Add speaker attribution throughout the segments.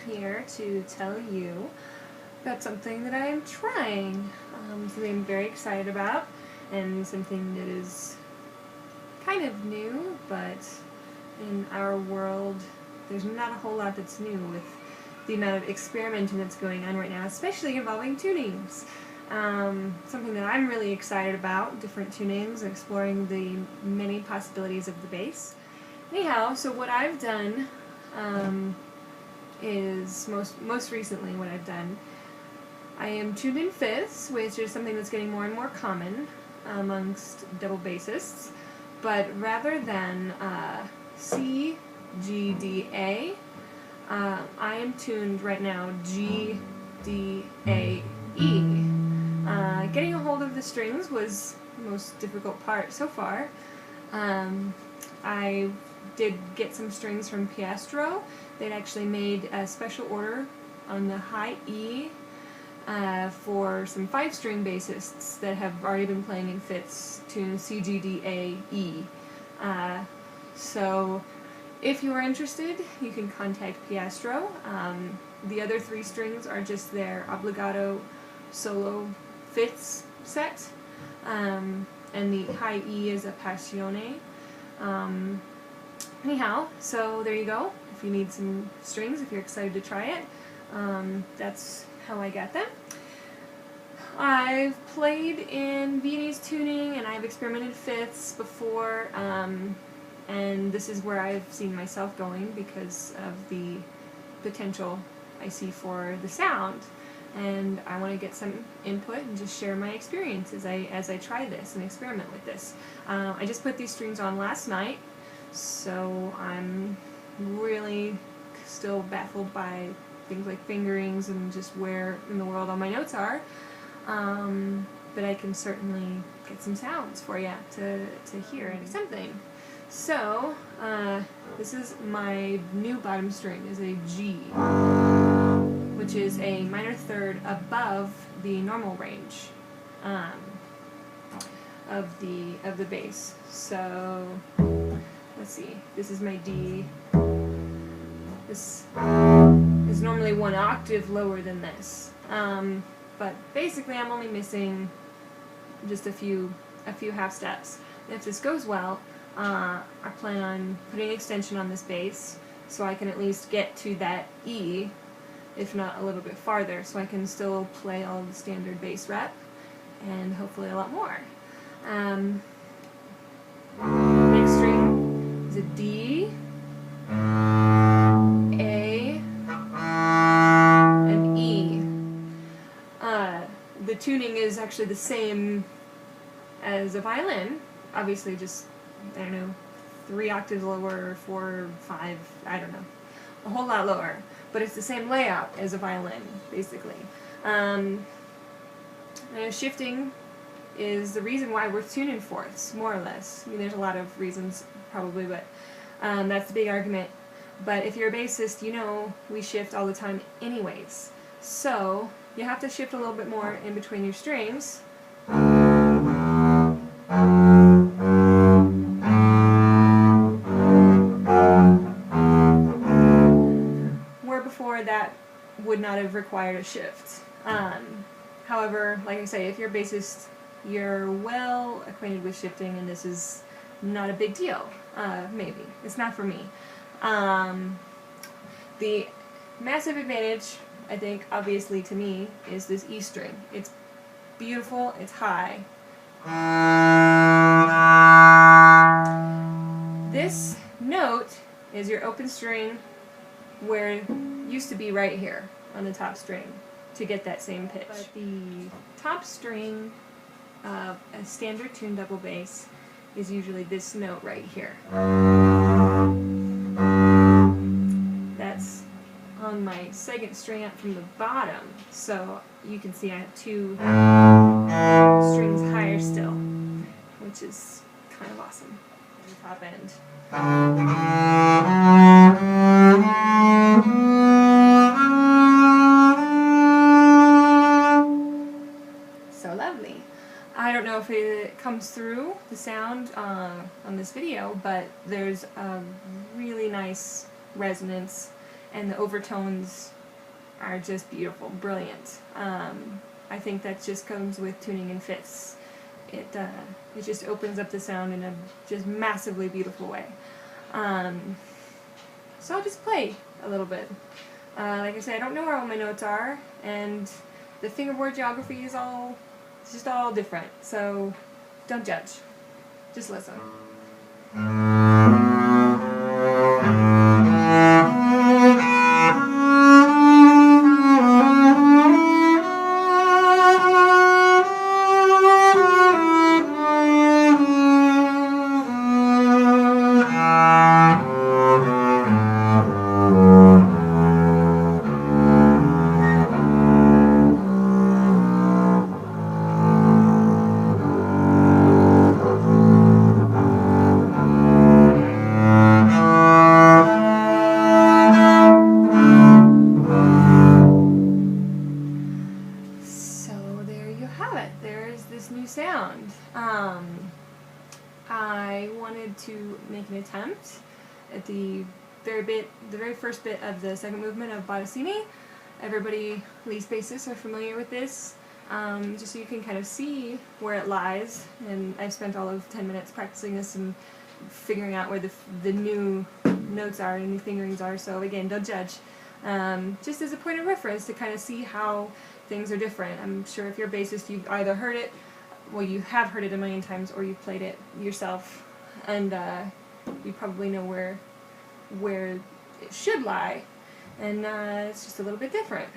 Speaker 1: here to tell you about something that I'm trying, something I'm very excited about, and something that is kind of new, but in our world there's not a whole lot that's new with the amount of experimenting that's going on right now, especially involving tunings. Something that I'm really excited about, different tunings, exploring the many possibilities of the bass. Anyhow, so what I've done is, most recently what I've done, I am tuned in fifths, which is something that's getting more and more common amongst double bassists, but rather than C, G, D, A, I am tuned right now G, D, A, E. Getting a hold of the strings was the most difficult part so far. I did get some strings from Piastro. They'd actually made a special order on the high E for some 5-string bassists that have already been playing in fifths, tuned C, G, D, A, E. So if you are interested, you can contact Piastro. The other 3 strings are just their obligato solo fifths set, and the high E is a passione. Anyhow, so there you go. If you need some strings, if you're excited to try it, that's how I got them. I've played in Viennese tuning and I've experimented fifths before, and this is where I've seen myself going because of the potential I see for the sound. And I want to get some input and just share my experience as I try this and experiment with this. I just put these strings on last night, so I'm really still baffled by things like fingerings and just where in the world all my notes are. But I can certainly get some sounds for you to hear and something. So this is my new bottom string, is a G, which is a minor third above the normal range of the bass. So let's see. This is my D. This is normally 1 octave lower than this, but basically I'm only missing just a few half steps. And if this goes well, I plan on putting extension on this bass so I can at least get to that E, if not a little bit farther, so I can still play all the standard bass rep and hopefully a lot more. Next string is a D, A, and E. The tuning is actually the same as a violin, obviously just, I don't know, 3 octaves lower, 4, 5, I don't know, a whole lot lower. But it's the same layout as a violin, basically. Shifting is the reason why we're tuned in fourths, more or less. I mean, there's a lot of reasons, probably, but that's the big argument. But if you're a bassist, you know we shift all the time anyways. So you have to shift a little bit more in between your strings. That would not have required a shift. However, like I say, if you're a bassist, you're well acquainted with shifting, and this is not a big deal. Maybe. It's not for me. The massive advantage, I think, obviously to me, is this E string. It's beautiful, it's high. This note is your open string, where it used to be right here on the top string to get that same pitch. But the top string of a standard tuned double bass is usually this note right here. That's on my second string up from the bottom, so you can see I have 2 strings higher still, which is kind of awesome. The top end. So lovely. I don't know if it comes through the sound on this video, but there's a really nice resonance and the overtones are just beautiful, brilliant. I think that just comes with tuning in fifths. It just opens up the sound in a just massively beautiful way. So I'll just play a little bit. Like I said, I don't know where all my notes are, and the fingerboard geography is just all different, so don't judge. Just listen. There's this new sound. I wanted to make an attempt at the very first bit of the second movement of Bottesini. Everybody, at least bassists, are familiar with this, just so you can kind of see where it lies. And I've spent all of 10 minutes practicing this and figuring out where the new notes are and new fingerings are. So again, don't judge. Just as a point of reference to kind of see how things are different. I'm sure if you're a bassist, you've either heard it, well, you have heard it a million times, or you've played it yourself, and you probably know where it should lie, and it's just a little bit different.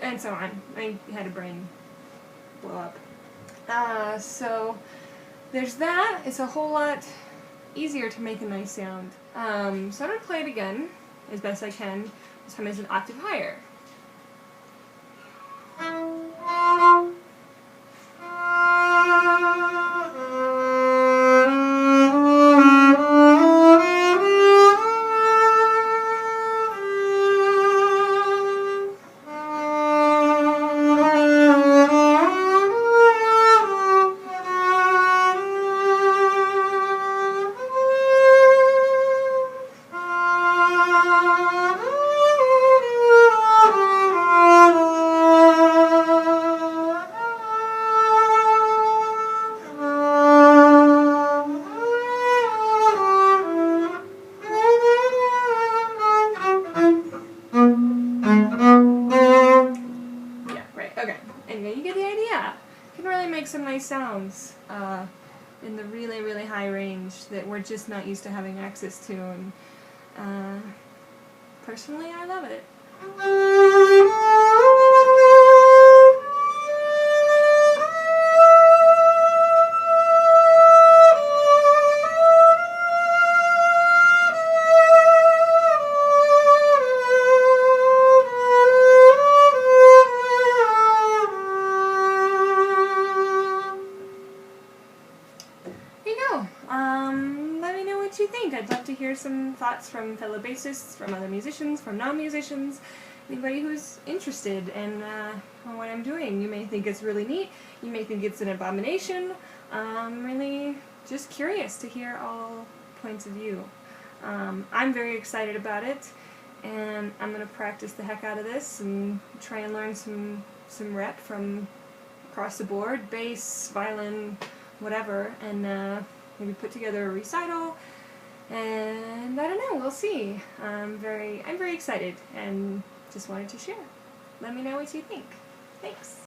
Speaker 1: And so on. I had a brain blow up. So there's that. It's a whole lot easier to make a nice sound. So I'm going to play it again as best I can. This time it's an octave higher. Anyway, you get the idea. You can really make some nice sounds in the really, really high range that we're just not used to having access to, and personally, I love it. Let me know what you think. I'd love to hear some thoughts from fellow bassists, from other musicians, from non-musicians, anybody who's interested in what I'm doing. You may think it's really neat, you may think it's an abomination. I'm really just curious to hear all points of view. I'm very excited about it, and I'm going to practice the heck out of this and try and learn some rep from across the board, bass, violin, whatever, and maybe put together a recital, and I don't know, we'll see. I'm very excited and just wanted to share. Let me know what you think. Thanks.